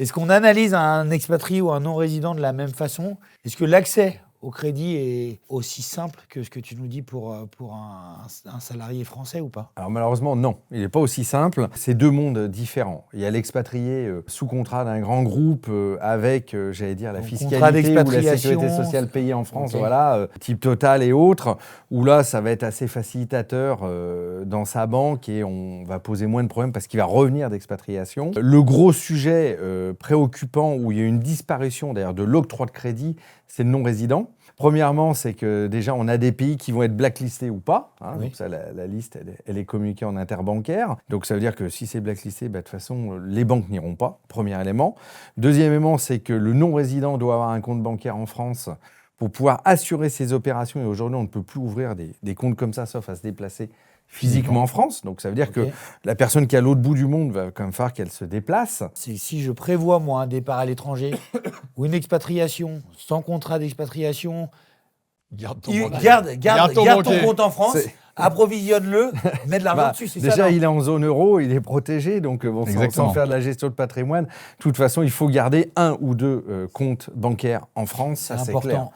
Est-ce qu'on analyse un expatrié ou un non-résident de la même façon? Est-ce que l'accès au crédit est aussi simple que ce que tu nous dis pour un salarié français ou pas? Alors malheureusement, non. Il n'est pas aussi simple. C'est deux mondes différents. Il y a l'expatrié sous contrat d'un grand groupe avec, j'allais dire, la Donc, fiscalité contrat ou la d'expatriation, sécurité sociale payée en France, ok. voilà, type Total et autres, où là, ça va être assez facilitateur dans sa banque et on va poser moins de problèmes parce qu'il va revenir d'expatriation. Le gros sujet préoccupant où il y a une disparition d'ailleurs de l'octroi de crédit, c'est le non-résident. Premièrement, c'est que déjà, on a des pays qui vont être blacklistés ou pas. Hein, Oui. donc ça, la liste, elle est communiquée en interbancaire. Donc ça veut dire que si c'est blacklisté, de toute façon, les banques n'iront pas, premier élément. Deuxième élément, c'est que le non-résident doit avoir un compte bancaire en France pour pouvoir assurer ses opérations. Et aujourd'hui, on ne peut plus ouvrir des comptes comme ça, sauf à se déplacer physiquement en France. Donc ça veut dire que la personne qui est à l'autre bout du monde va quand même falloir qu'elle se déplace. Si je prévois, moi, un départ à l'étranger ou une expatriation sans contrat d'expatriation, garde ton compte en France, approvisionne-le, mets de l'argent dessus, c'est déjà, ça? il est en zone euro, il est protégé, donc sans faire de la gestion de patrimoine, de toute façon, il faut garder un ou deux comptes bancaires en France, ça c'est clair.